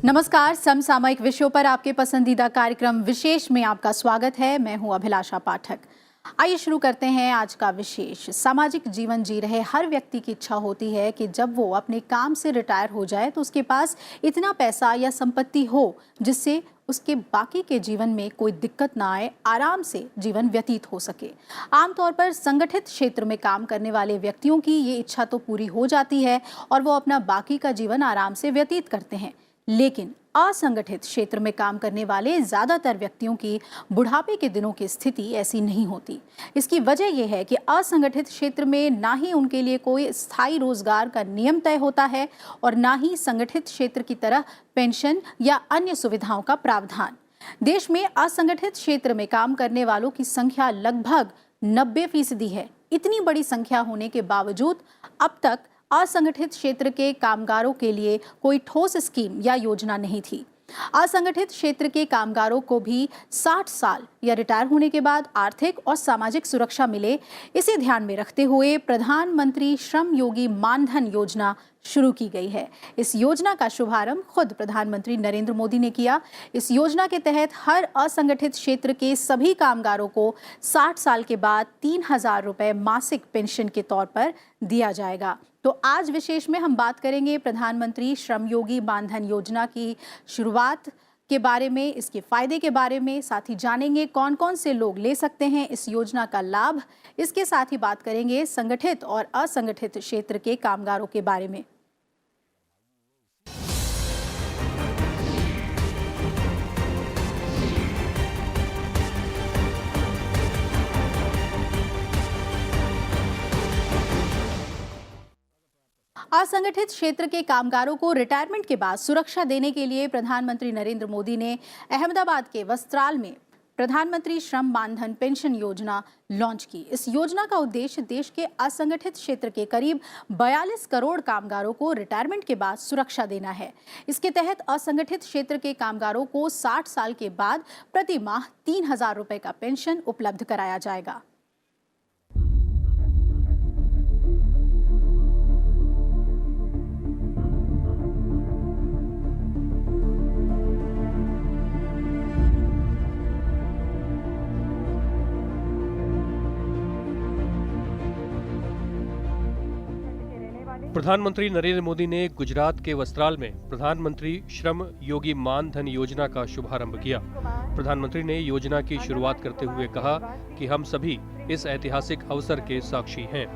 नमस्कार, समसामयिक विषयों पर आपके पसंदीदा कार्यक्रम विशेष में आपका स्वागत है। मैं हूं अभिलाषा पाठक। आइए शुरू करते हैं आज का विशेष। सामाजिक जीवन जी रहे हर व्यक्ति की इच्छा होती है कि जब वो अपने काम से रिटायर हो जाए तो उसके पास इतना पैसा या संपत्ति हो जिससे उसके बाकी के जीवन में कोई दिक्कत ना आए, आराम से जीवन व्यतीत हो सके। आमतौर पर संगठित क्षेत्र में काम करने वाले व्यक्तियों की ये इच्छा तो पूरी हो जाती है और वो अपना बाकी का जीवन आराम से व्यतीत करते हैं, लेकिन असंगठित क्षेत्र में काम करने वाले ज्यादातर व्यक्तियों की बुढ़ापे के दिनों की स्थिति ऐसी नहीं होती। इसकी वजह यह है कि असंगठित क्षेत्र में ना ही उनके लिए कोई स्थायी रोजगार का नियम तय होता है और ना ही संगठित क्षेत्र की तरह पेंशन या अन्य सुविधाओं का प्रावधान। देश में असंगठित क्षेत्र में काम करने वालों की संख्या लगभग 90% है। इतनी बड़ी संख्या होने के बावजूद अब तक असंगठित क्षेत्र के कामगारों के लिए कोई ठोस स्कीम या योजना नहीं थी। असंगठित क्षेत्र के कामगारों को भी 60 साल या रिटायर होने के बाद आर्थिक और सामाजिक सुरक्षा मिले, इसे ध्यान में रखते हुए प्रधानमंत्री श्रम योगी मानधन योजना शुरू की गई है। इस योजना का शुभारंभ खुद प्रधानमंत्री नरेंद्र मोदी ने किया। इस योजना के तहत हर असंगठित क्षेत्र के सभी कामगारों को 60 साल के बाद 3,000 रुपए मासिक पेंशन के तौर पर दिया जाएगा। तो आज विशेष में हम बात करेंगे प्रधानमंत्री श्रम योगी मानधन योजना की शुरुआत के बारे में, इसके फायदे के बारे में, साथ ही जानेंगे कौन कौन से लोग ले सकते हैं इस योजना का लाभ। इसके साथ ही बात करेंगे संगठित और असंगठित क्षेत्र के कामगारों के बारे में। असंगठित क्षेत्र के कामगारों को रिटायरमेंट के बाद सुरक्षा देने के लिए प्रधानमंत्री नरेंद्र मोदी ने अहमदाबाद के वस्त्राल में प्रधानमंत्री श्रम मानधन पेंशन योजना लॉन्च की। इस योजना का उद्देश्य देश के असंगठित क्षेत्र के करीब 42 करोड़ कामगारों को रिटायरमेंट के बाद सुरक्षा देना है। इसके तहत असंगठित क्षेत्र के कामगारों को 60 साल के बाद प्रति माह 3,000 रुपए का पेंशन उपलब्ध कराया जाएगा। प्रधानमंत्री नरेंद्र मोदी ने गुजरात के वस्त्राल में प्रधानमंत्री श्रम योगी मानधन योजना का शुभारंभ किया। प्रधानमंत्री ने योजना की शुरुआत करते हुए कहा कि हम सभी इस ऐतिहासिक अवसर के साक्षी हैं।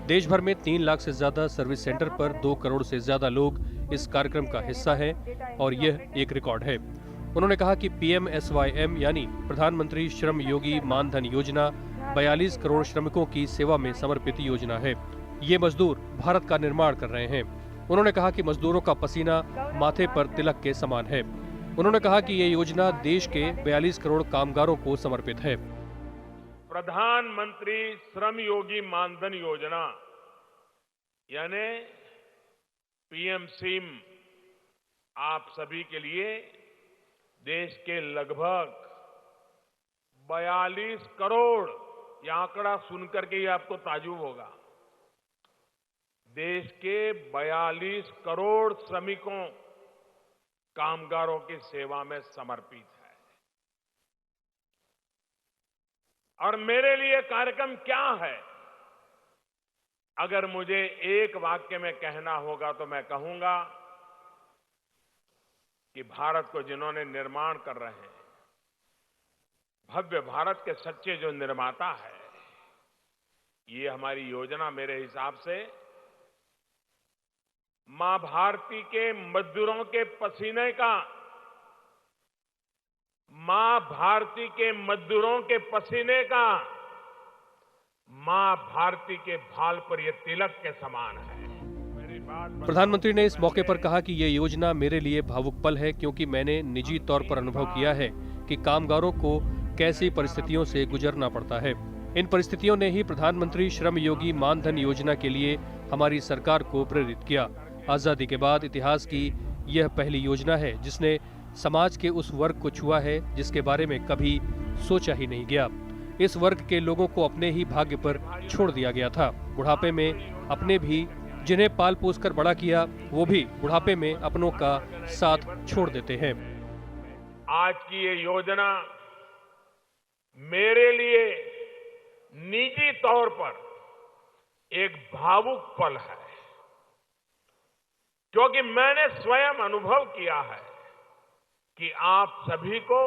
देश भर में 3 लाख से ज्यादा सर्विस सेंटर पर 2 करोड़ से ज्यादा लोग इस कार्यक्रम का हिस्सा हैं और यह एक रिकॉर्ड है। उन्होंने कहा कि PMSYM यानी प्रधानमंत्री श्रम योगी मानधन योजना 42 करोड़ श्रमिकों की सेवा में समर्पित योजना है। ये मजदूर भारत का निर्माण कर रहे हैं। उन्होंने कहा कि मजदूरों का पसीना माथे पर तिलक के समान है। उन्होंने कहा कि ये योजना देश के 42 करोड़ कामगारों को समर्पित है। प्रधानमंत्री श्रम योगी मानधन योजना यानी PMSYM आप सभी के लिए देश के लगभग 42 करोड़, यह आंकड़ा सुनकर के ही आपको ताज्जुब होगा, देश के 42 करोड़ श्रमिकों कामगारों की सेवा में समर्पित है। और मेरे लिए कार्यक्रम क्या है? अगर मुझे एक वाक्य में कहना होगा तो मैं कहूंगा कि भारत को जिन्होंने निर्माण कर रहे हैं, भव्य भारत के सच्चे जो निर्माता है, ये हमारी योजना मेरे हिसाब से मां भारती के मजदूरों के पसीने का, मां भारती के मजदूरों के पसीने का, मां भारती के भाल पर यह तिलक के समान है। प्रधानमंत्री ने इस मौके पर कहा कि ये योजना मेरे लिए भावुक पल है, क्योंकि मैंने निजी तौर पर अनुभव किया है कि कामगारों को कैसी परिस्थितियों से गुजरना पड़ता है। इन परिस्थितियों ने ही प्रधानमंत्री श्रम योगी मानधन योजना के लिए हमारी सरकार को प्रेरित किया। आजादी के बाद इतिहास की यह पहली योजना है जिसने समाज के उस वर्ग को छुआ है जिसके बारे में कभी सोचा ही नहीं गया। इस वर्ग के लोगों को अपने ही भाग्य पर छोड़ दिया गया था। बुढ़ापे में अपने भी जिन्हें पाल पोस कर बड़ा किया वो भी बुढ़ापे में अपनों का साथ छोड़ देते हैं। आज की ये योजना मेरे लिए निजी तौर पर एक भावुक पल है, क्योंकि मैंने स्वयं अनुभव किया है कि आप सभी को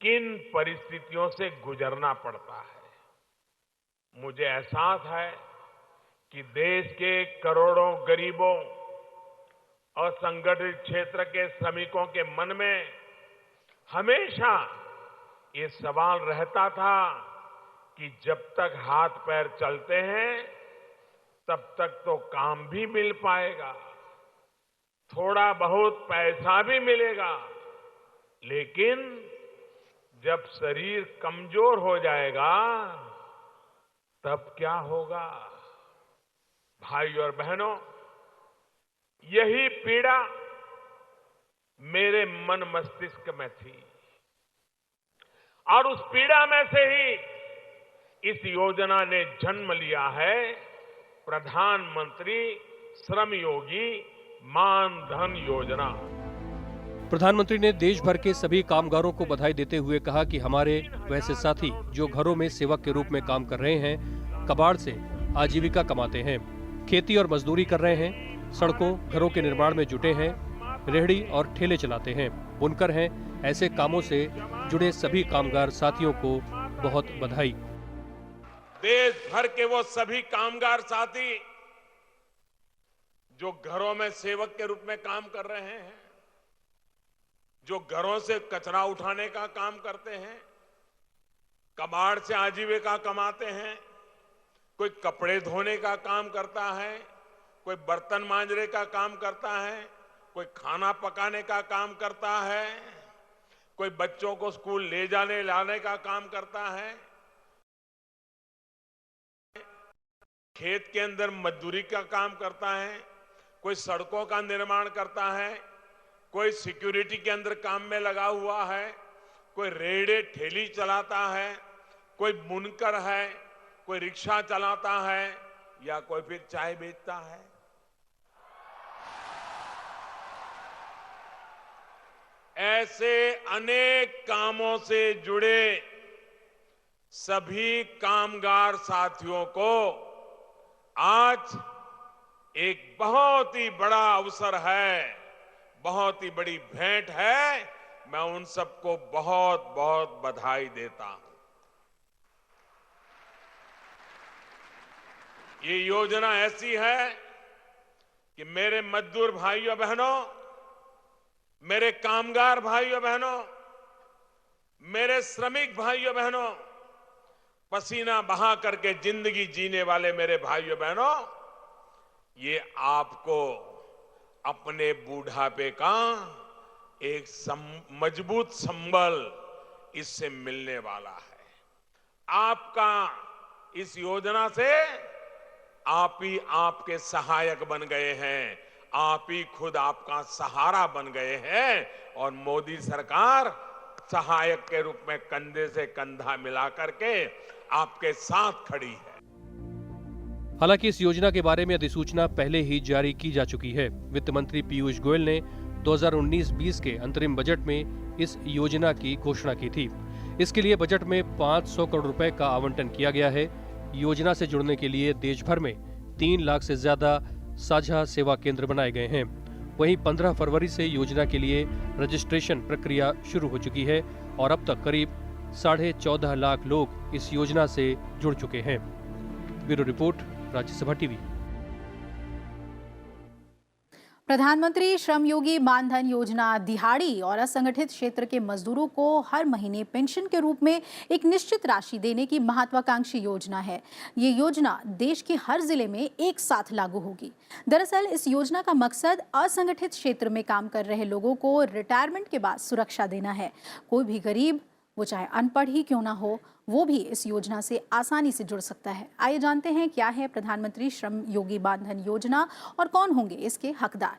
किन परिस्थितियों से गुजरना पड़ता है। मुझे एहसास है कि देश के करोड़ों गरीबों असंगठित क्षेत्र के श्रमिकों के मन में हमेशा ये सवाल रहता था कि जब तक हाथ पैर चलते हैं तब तक तो काम भी मिल पाएगा, थोड़ा बहुत पैसा भी मिलेगा, लेकिन जब शरीर कमजोर हो जाएगा तब क्या होगा। भाइयों और बहनों, यही पीड़ा मेरे मन मस्तिष्क में थी और उस पीड़ा में से ही इस योजना ने जन्म लिया है, प्रधानमंत्री श्रम योगी मान धन योजना। प्रधानमंत्री ने देश भर के सभी कामगारों को बधाई देते हुए कहा कि हमारे वैसे साथी जो घरों में सेवक के रूप में काम कर रहे हैं, कबाड़ से आजीविका कमाते हैं, खेती और मजदूरी कर रहे हैं, सड़कों घरों के निर्माण में जुटे हैं, रेहड़ी और ठेले चलाते हैं, बुनकर हैं, ऐसे कामों से जुड़े सभी कामगार साथियों को बहुत बधाई। देश भर के वो सभी कामगार साथी जो घरों में सेवक के रूप में काम कर रहे हैं, जो घरों से कचरा उठाने का काम करते हैं, कबाड़ से आजीविका कमाते हैं, कोई कपड़े धोने का काम करता है, कोई बर्तन मांजने का काम करता है, कोई खाना पकाने का काम करता है, कोई बच्चों को स्कूल ले जाने लाने का काम करता है, खेत के अंदर मजदूरी का काम करता है, कोई सड़कों का निर्माण करता है, कोई सिक्योरिटी के अंदर काम में लगा हुआ है, कोई रेहड़ी ठेली चलाता है, कोई बुनकर है, कोई रिक्शा चलाता है या कोई फिर चाय बेचता है। ऐसे अनेक कामों से जुड़े सभी कामगार साथियों को आज एक बहुत ही बड़ा अवसर है, बहुत ही बड़ी भेंट है। मैं उन सबको बहुत बहुत बधाई देता हूं। ये योजना ऐसी है कि मेरे मजदूर भाइयों बहनों, मेरे कामगार भाइयों बहनों, मेरे श्रमिक भाइयों बहनों, पसीना बहा करके जिंदगी जीने वाले मेरे भाइयों बहनों, ये आपको अपने बूढ़ापे का एक मजबूत संबल इससे मिलने वाला है। आपका इस योजना से आप ही आपके सहायक बन गए हैं, आप ही खुद आपका सहारा बन गए हैं और मोदी सरकार सहायक के रूप में कंधे से कंधा मिला करके आपके साथ खड़ी है। हालांकि इस योजना के बारे में अधिसूचना पहले ही जारी की जा चुकी है। वित्त मंत्री पीयूष गोयल ने 2019-20 के अंतरिम बजट में इस योजना की घोषणा की थी। इसके लिए बजट में 500 करोड़ रुपए का आवंटन किया गया है। योजना से जुड़ने के लिए देश भर में 3 लाख से ज्यादा साझा सेवा केंद्र बनाए गए हैं। वहीं 15 फरवरी से योजना के लिए रजिस्ट्रेशन प्रक्रिया शुरू हो चुकी है और अब तक करीब 14.5 लाख लोग इस योजना से जुड़ चुके हैं। Bureau report, Rajya Sabha TV. प्रधानमंत्री श्रमयोगी मानधन योजना दिहाड़ी और असंगठित क्षेत्र के मजदूरों को हर महीने पेंशन के रूप में एक निश्चित राशि देने की महत्वाकांक्षी योजना है। ये योजना देश के हर जिले में एक साथ लागू होगी। दरअसल इस योजना का मकसद असंगठित क्षेत्र में काम कर रहे लोगों को रिटायरमेंट के बाद सुरक्षा देना है। कोई भी गरीब, वो चाहे अनपढ़ ही क्यों ना हो, वो भी इस योजना से आसानी से जुड़ सकता है। आइए जानते हैं क्या है प्रधानमंत्री श्रम योगी मानधन योजना और कौन होंगे इसके हकदार।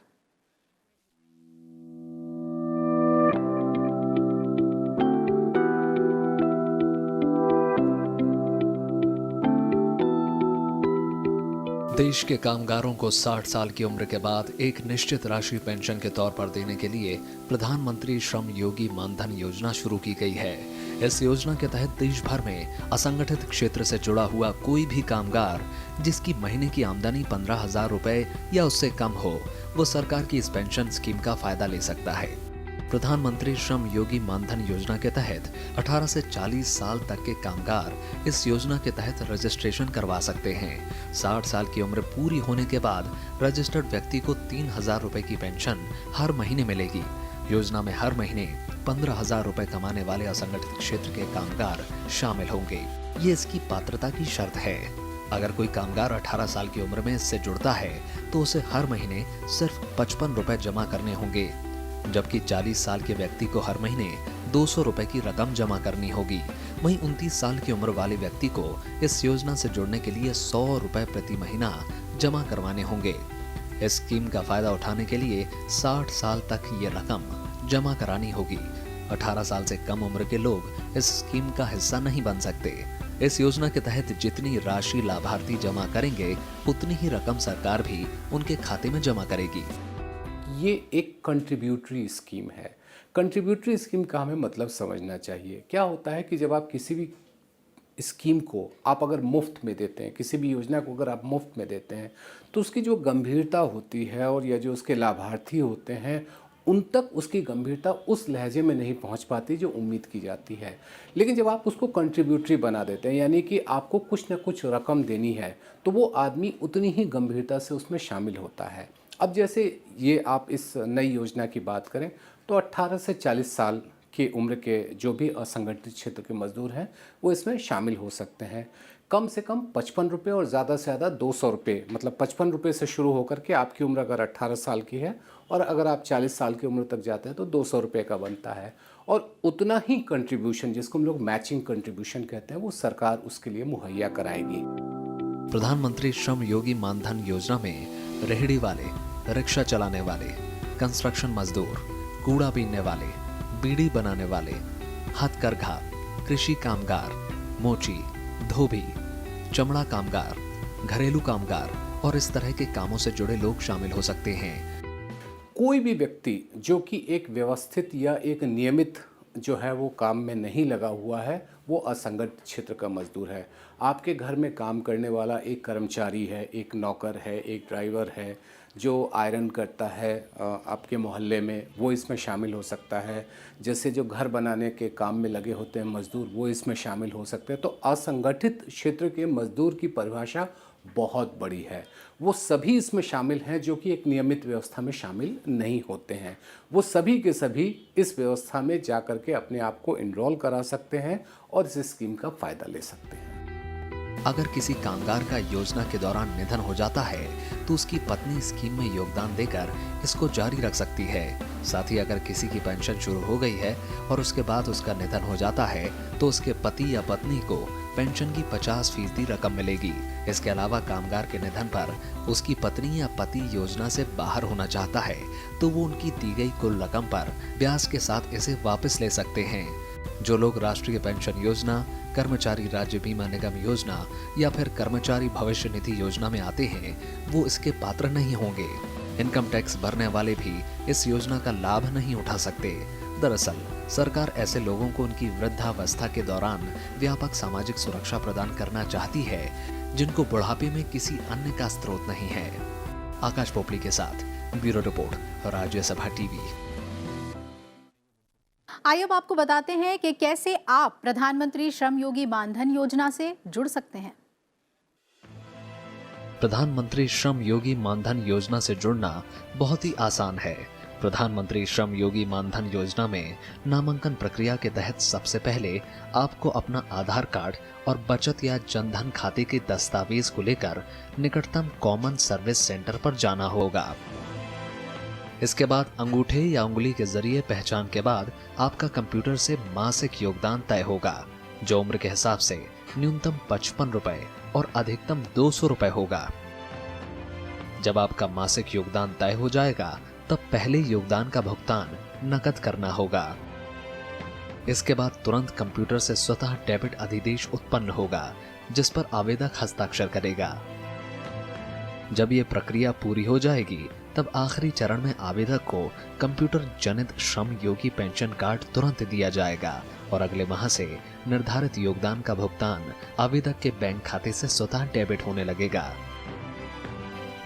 देश के कामगारों को 60 साल की उम्र के बाद एक निश्चित राशि पेंशन के तौर पर देने के लिए प्रधानमंत्री श्रम योगी मानधन योजना शुरू की गई है। इस योजना के तहत देश भर में असंगठित क्षेत्र से जुड़ा हुआ कोई भी कामगार जिसकी महीने की आमदनी 15,000 रुपए या उससे कम हो, वो सरकार की इस पेंशन स्कीम का फायदा ले सकता है। प्रधानमंत्री श्रम योगी मानधन योजना के तहत 18 से 40 साल तक के कामगार इस योजना के तहत रजिस्ट्रेशन करवा सकते हैं। 60 साल की उम्र पूरी होने के बाद रजिस्टर्ड व्यक्ति को 3,000 रुपए की पेंशन हर महीने मिलेगी। योजना में हर महीने 15,000 रुपए कमाने वाले असंगठित क्षेत्र के कामगार शामिल होंगे। ये इसकी पात्रता की शर्त है। अगर कोई कामगार 18 साल की उम्र में इससे जुड़ता है तो उसे हर महीने सिर्फ 55 रुपए जमा करने होंगे, जबकि 40 साल के व्यक्ति को हर महीने 200 रुपए की रकम जमा करनी होगी। वहीं 29 साल की उम्र वाले व्यक्ति को इस योजना से जुड़ने के लिए 100 रुपए प्रति महीना जमा करवाने होंगे। इस स्कीम का फायदा उठाने के लिए 60 साल तक ये रकम जमा करानी होगी। 18 साल से कम उम्र के लोग इस स्कीम का हिस्सा नहीं बन सकते। इस योजना के तहत जितनी राशि लाभार्थी जमा करेंगे, उतनी ही रकम सरकार भी उनके खाते में जमा करेगी। ये एक कंट्रीब्यूटरी स्कीम है। कंट्रीब्यूटरी स्कीम का हमें मतलब समझना चाहिए। क्या होता है कि जब आप किसी भी स्कीम को आप अगर मुफ्त में देते हैं, किसी भी योजना को अगर आप मुफ्त में देते हैं, तो उसकी जो गंभीरता होती है और या जो उसके लाभार्थी होते हैं, उन तक उसकी गंभीरता उस लहजे में नहीं पहुंच पाती जो उम्मीद की जाती है। लेकिन जब आप उसको कंट्रीब्यूटरी बना देते हैं, यानी कि आपको कुछ न कुछ रकम देनी है, तो वो आदमी उतनी ही गंभीरता से उसमें शामिल होता है। अब जैसे ये आप इस नई योजना की बात करें तो 18 से 40 साल की उम्र के जो भी असंगठित क्षेत्र के मजदूर हैं वो इसमें शामिल हो सकते हैं। कम से कम 55 रुपये और ज़्यादा से ज़्यादा 200 रुपये, मतलब 55 रुपये से शुरू होकर के आपकी उम्र अगर 18 साल की है और अगर आप 40 साल की उम्र तक जाते हैं तो 200 रुपये का बनता है। और उतना ही कंट्रीब्यूशन, जिसको हम लोग मैचिंग कंट्रीब्यूशन कहते हैं, वो सरकार उसके लिए मुहैया कराएगी। प्रधानमंत्री श्रम योगी मानधन योजना में रेहड़ी वाले, रिक्शा चलाने वाले, कंस्ट्रक्शन मजदूर, कूड़ा बीनने वाले, बीड़ी बनाने वाले, हथकरघा, कृषि कामगार, मोची, धोबी, चमड़ा कामगार, घरेलू कामगार और इस तरह के कामों से जुड़े लोग शामिल हो सकते हैं। कोई भी व्यक्ति जो कि एक व्यवस्थित या एक नियमित जो है वो काम में नहीं लगा हुआ है, वो असंगठित क्षेत्र का मजदूर है। आपके घर में काम करने वाला एक कर्मचारी है, एक नौकर है, एक ड्राइवर है, जो आयरन करता है आपके मोहल्ले में, वो इसमें शामिल हो सकता है। जैसे जो घर बनाने के काम में लगे होते हैं मजदूर, वो इसमें शामिल हो सकते हैं। तो असंगठित क्षेत्र के मजदूर की परिभाषा बहुत बड़ी है। वो सभी इसमें शामिल हैं जो कि एक नियमित व्यवस्था में शामिल नहीं होते हैं। वो सभी के सभी इस व्यवस्था में जा कर के अपने आप को इनरोल करा सकते हैं और इस स्कीम का फ़ायदा ले सकते हैं। अगर किसी कामगार का योजना के दौरान निधन हो जाता है तो उसकी पत्नी स्कीम में योगदान देकर इसको जारी रख सकती है। साथ ही अगर किसी की पेंशन शुरू हो गई है और उसके बाद उसका निधन हो जाता है तो उसके पति या पत्नी को पेंशन की 50% रकम मिलेगी। इसके अलावा कामगार के निधन पर उसकी पत्नी या पति योजना से बाहर होना चाहता है तो वो उनकी दी गई कुल रकम पर ब्याज के साथ इसे वापस ले सकते हैं। जो लोग राष्ट्रीय पेंशन योजना, कर्मचारी राज्य बीमा निगम योजना या फिर कर्मचारी भविष्य निधि योजना में आते हैं, वो इसके पात्र नहीं होंगे। इनकम टैक्स भरने वाले भी इस योजना का लाभ नहीं उठा सकते। दरअसल सरकार ऐसे लोगों को उनकी वृद्धावस्था के दौरान व्यापक सामाजिक सुरक्षा प्रदान करना चाहती है जिनको बुढ़ापे में किसी अन्य का स्रोत नहीं है। आकाश पोपली के साथ ब्यूरो रिपोर्ट, राज्यसभा टीवी। आइए अब आपको बताते हैं कि कैसे आप प्रधानमंत्री श्रम योगी मानधन योजना से जुड़ सकते हैं। प्रधानमंत्री श्रम योगी मानधन योजना से जुड़ना बहुत ही आसान है। प्रधानमंत्री श्रम योगी मानधन योजना में नामांकन प्रक्रिया के तहत सबसे पहले आपको अपना आधार कार्ड और बचत या जनधन खाते के दस्तावेज को लेकर निकटतम कॉमन सर्विस सेंटर पर जाना होगा। इसके बाद अंगूठे या उंगली के जरिए पहचान के बाद आपका कंप्यूटर से मासिक योगदान तय होगा, जो उम्र के हिसाब से न्यूनतम 55 रुपए और अधिकतम 200 रुपए होगा। जब आपका मासिक योगदान तय हो जाएगा तब पहले योगदान का भुगतान नकद करना होगा। इसके बाद तुरंत कंप्यूटर से स्वतः डेबिट अधिदेश उत्पन्न होगा जिस पर आवेदक हस्ताक्षर करेगा। जब ये प्रक्रिया पूरी हो जाएगी तब आखिरी चरण में आवेदक को कंप्यूटर जनित श्रम योगी पेंशन कार्ड तुरंत दिया जाएगा और अगले माह से निर्धारित योगदान का भुगतान आवेदक के बैंक खाते से स्वतः डेबिट होने लगेगा।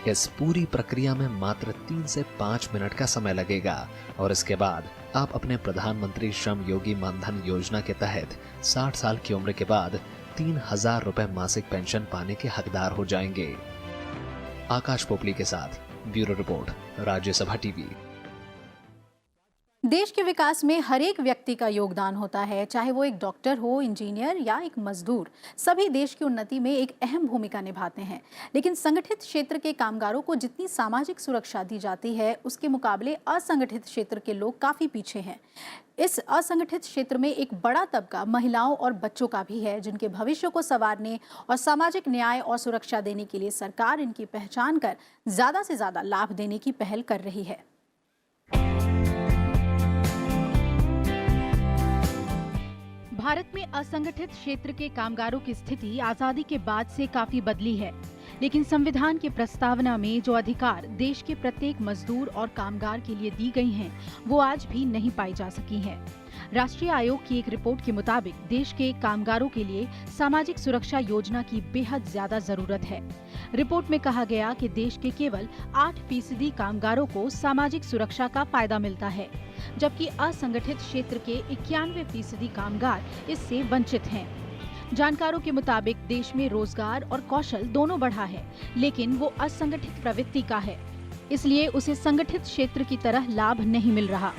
इस पूरी प्रक्रिया में मात्र 3 से 5 मिनट का समय लगेगा और इसके बाद आप अपने प्रधानमंत्री श्रम योगी मानधन योजना के तहत 60 साल की उम्र के बाद 3,000 रुपए मासिक पेंशन पाने के हकदार हो जाएंगे। आकाश पोपली के साथ ब्यूरो रिपोर्ट, राज्यसभा टीवी। देश के विकास में हर एक व्यक्ति का योगदान होता है, चाहे वो एक डॉक्टर हो, इंजीनियर या एक मजदूर। सभी देश की उन्नति में एक अहम भूमिका निभाते हैं। लेकिन संगठित क्षेत्र के कामगारों को जितनी सामाजिक सुरक्षा दी जाती है, उसके मुकाबले असंगठित क्षेत्र के लोग काफी पीछे हैं। इस असंगठित क्षेत्र में एक बड़ा तबका महिलाओं और बच्चों का भी है, जिनके भविष्य को संवारने और सामाजिक न्याय और सुरक्षा देने के लिए सरकार इनकी पहचान कर ज्यादा से ज्यादा लाभ देने की पहल कर रही है। भारत में असंगठित क्षेत्र के कामगारों की स्थिति आजादी के बाद से काफी बदली है, लेकिन संविधान की प्रस्तावना में जो अधिकार देश के प्रत्येक मजदूर और कामगार के लिए दी गई हैं, वो आज भी नहीं पाई जा सकी हैं। राष्ट्रीय आयोग की एक रिपोर्ट के मुताबिक देश के कामगारों के लिए सामाजिक सुरक्षा योजना की बेहद ज्यादा जरूरत है। रिपोर्ट में कहा गया कि देश के केवल 8% कामगारों को सामाजिक सुरक्षा का फायदा मिलता है, जबकि असंगठित क्षेत्र के 91% कामगार इससे वंचित हैं। जानकारों के मुताबिक देश में रोजगार और कौशल दोनों बढ़ा है, लेकिन वो असंगठित प्रवृत्ति का है, इसलिए उसे संगठित क्षेत्र की तरह लाभ नहीं मिल रहा।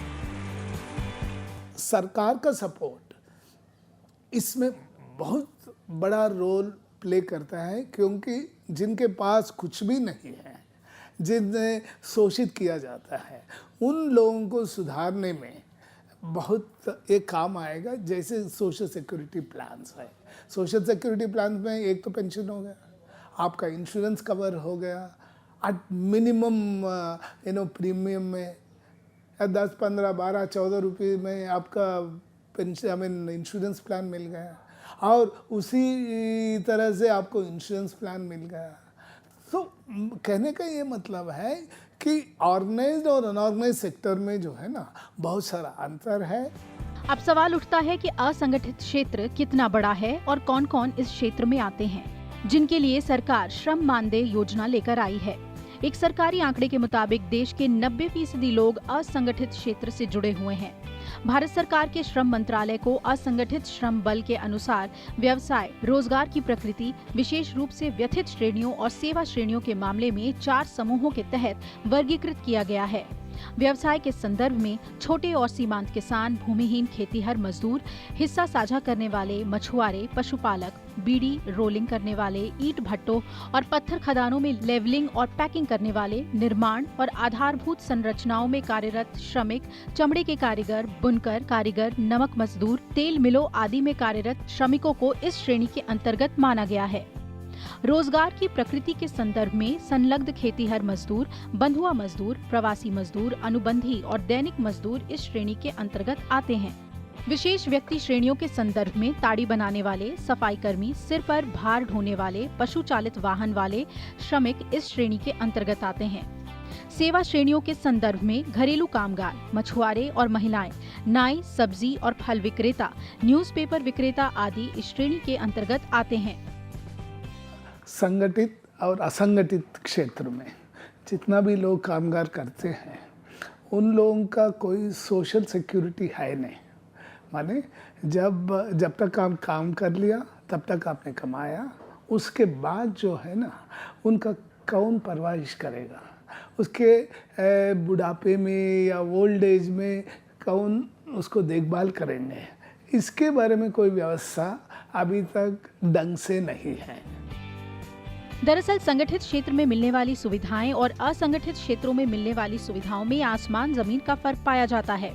सरकार का सपोर्ट इसमें बहुत बड़ा रोल प्ले करता है, क्योंकि जिनके पास कुछ भी नहीं है, जिन्हें शोषित किया जाता है, उन लोगों को सुधारने में बहुत एक काम आएगा। जैसे सोशल सिक्योरिटी प्लान्स है, सोशल सिक्योरिटी प्लान में एक तो पेंशन हो गया, आपका इंश्योरेंस कवर हो गया, एट मिनिमम प्रीमियम में 10, 15, 12, 14 रुपये में आपका पेंशन इंश्योरेंस प्लान मिल गया, और उसी तरह से आपको इंश्योरेंस प्लान मिल गया। तो कहने का ये मतलब है कि ऑर्गेनाइज्ड और अनऑर्गेनाइज्ड सेक्टर में जो है ना, बहुत सारा अंतर है। अब सवाल उठता है कि असंगठित क्षेत्र कितना बड़ा है और कौन कौन इस क्षेत्र में आते हैं, जिनके लिए सरकार श्रम मानदेय योजना लेकर आई है। एक सरकारी आंकड़े के मुताबिक देश के 90% लोग असंगठित क्षेत्र से जुड़े हुए हैं। भारत सरकार के श्रम मंत्रालय को असंगठित श्रम बल के अनुसार व्यवसाय, रोजगार की प्रकृति, विशेष रूप से व्यथित श्रेणियों और सेवा श्रेणियों के मामले में 4 समूहों के तहत वर्गीकृत किया गया है। व्यवसाय के संदर्भ में छोटे और सीमांत किसान, भूमिहीन खेतीहर मजदूर, हिस्सा साझा करने वाले, मछुआरे, पशुपालक, बीड़ी रोलिंग करने वाले, ईंट भट्टों और पत्थर खदानों में लेवलिंग और पैकिंग करने वाले, निर्माण और आधारभूत संरचनाओं में कार्यरत श्रमिक, चमड़े के कारीगर, बुनकर, कारीगर, नमक मजदूर, तेल मिलों आदि में कार्यरत श्रमिकों को इस श्रेणी के अंतर्गत माना गया है। रोजगार की प्रकृति के संदर्भ में संलग्न खेतीहर मजदूर, बंधुआ मजदूर, प्रवासी मजदूर, अनुबंधी और दैनिक मजदूर इस श्रेणी के अंतर्गत आते हैं। विशेष व्यक्ति श्रेणियों के संदर्भ में ताड़ी बनाने वाले, सफाई कर्मी, सिर पर भार ढोने वाले, पशु चालित वाहन वाले श्रमिक इस श्रेणी के अंतर्गत आते हैं। सेवा श्रेणियों के संदर्भ में घरेलू कामगार, मछुआरे और महिलाएं, नाई, सब्जी और फल विक्रेता, न्यूज़पेपर विक्रेता आदि इस श्रेणी के अंतर्गत आते हैं। संगठित और असंगठित क्षेत्र में जितना भी लोग कामगार करते हैं, उन लोगों का कोई सोशल सिक्योरिटी है नहीं। माने जब तक आप काम कर लिया, तब तक आपने कमाया, उसके बाद जो है ना, उनका कौन परवरिश करेगा, उसके बुढ़ापे में या ओल्ड एज में कौन उसको देखभाल करेंगे, इसके बारे में कोई व्यवस्था अभी तक ढंग से नहीं है। दरअसल संगठित क्षेत्र में मिलने वाली सुविधाएं और असंगठित क्षेत्रों में मिलने वाली सुविधाओं में आसमान जमीन का फर्क पाया जाता है।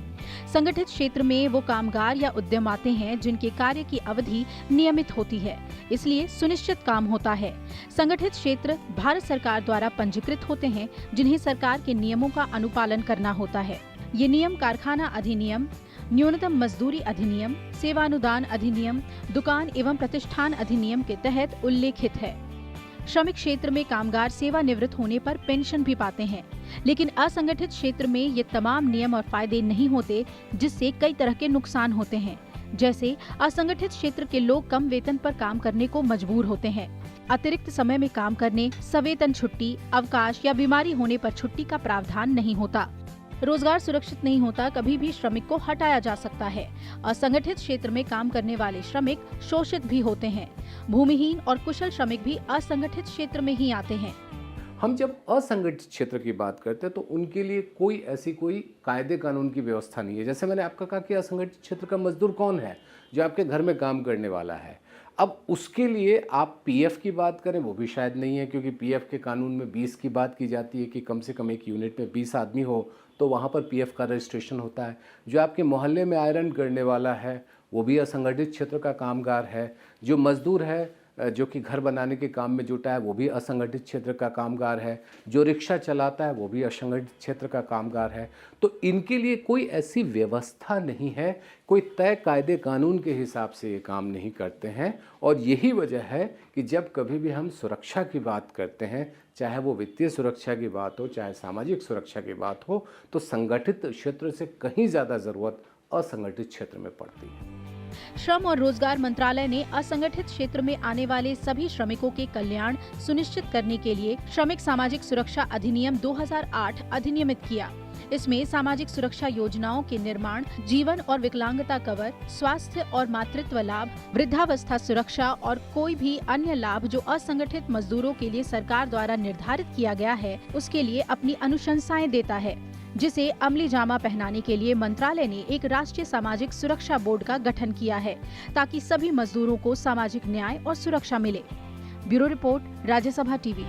संगठित क्षेत्र में वो कामगार या उद्यम आते हैं जिनके कार्य की अवधि नियमित होती है, इसलिए सुनिश्चित काम होता है। संगठित क्षेत्र भारत सरकार द्वारा पंजीकृत होते हैं, जिन्हें सरकार के नियमों का अनुपालन करना होता है। ये नियम कारखाना अधिनियम, न्यूनतम मजदूरी अधिनियम, सेवानुदान अधिनियम, दुकान एवं प्रतिष्ठान अधिनियम के तहत उल्लेखित है। श्रमिक क्षेत्र में कामगार सेवानिवृत्त होने पर पेंशन भी पाते हैं, लेकिन असंगठित क्षेत्र में ये तमाम नियम और फायदे नहीं होते, जिससे कई तरह के नुकसान होते हैं। जैसे असंगठित क्षेत्र के लोग कम वेतन पर काम करने को मजबूर होते हैं, अतिरिक्त समय में काम करने, सवेतन छुट्टी, अवकाश या बीमारी होने पर छुट्टी का प्रावधान नहीं होता। रोजगार सुरक्षित नहीं होता, कभी भी श्रमिक को हटाया जा सकता है। असंगठित क्षेत्र में काम करने वाले श्रमिक शोषित भी होते हैं। भूमिहीन और कुशल श्रमिक भी असंगठित क्षेत्र में ही आते हैं। हम जब असंगठित क्षेत्र की बात करते हैं तो उनके लिए कोई कायदे कानून की व्यवस्था नहीं है। जैसे मैंने आपका कहा कि असंगठित क्षेत्र का मजदूर कौन है, जो आपके घर में काम करने वाला है। अब उसके लिए आप पीएफ की बात करें, वो भी शायद नहीं है, क्योंकि पीएफ के कानून में 20 की बात की जाती है कि कम से कम एक यूनिट में 20 आदमी हो तो वहाँ पर पीएफ का रजिस्ट्रेशन होता है। जो आपके मोहल्ले में आयरन करने वाला है वो भी असंगठित क्षेत्र का कामगार है। जो मजदूर है जो कि घर बनाने के काम में जुटा है वो भी असंगठित क्षेत्र का कामगार है। जो रिक्शा चलाता है वो भी असंगठित क्षेत्र का कामगार है। तो इनके लिए कोई ऐसी व्यवस्था नहीं है, कोई तय कायदे कानून के हिसाब से ये काम नहीं करते हैं। और यही वजह है कि जब कभी भी हम सुरक्षा की बात करते हैं, चाहे वो वित्तीय सुरक्षा की बात हो, चाहे सामाजिक सुरक्षा की बात हो, तो संगठित क्षेत्र से कहीं ज़्यादा ज़रूरत असंगठित क्षेत्र में पड़ती है। श्रम और रोजगार मंत्रालय ने असंगठित क्षेत्र में आने वाले सभी श्रमिकों के कल्याण सुनिश्चित करने के लिए श्रमिक सामाजिक सुरक्षा अधिनियम 2008 अधिनियमित किया। इसमें सामाजिक सुरक्षा योजनाओं के निर्माण, जीवन और विकलांगता कवर, स्वास्थ्य और मातृत्व लाभ, वृद्धावस्था सुरक्षा और कोई भी अन्य लाभ जो असंगठित मजदूरों के लिए सरकार द्वारा निर्धारित किया गया है, उसके लिए अपनी अनुशंसाएं देता है, जिसे अमली जामा पहनाने के लिए मंत्रालय ने एक राष्ट्रीय सामाजिक सुरक्षा बोर्ड का गठन किया है, ताकि सभी मजदूरों को सामाजिक न्याय और सुरक्षा मिले। Bureau report, Rajya Sabha TV.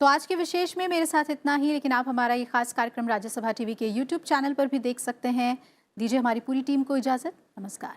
तो आज के विशेष में मेरे साथ इतना ही, लेकिन आप हमारा ये खास कार्यक्रम राज्यसभा टीवी के YouTube चैनल पर भी देख सकते हैं। दीजिए हमारी पूरी टीम को इजाज़त। नमस्कार।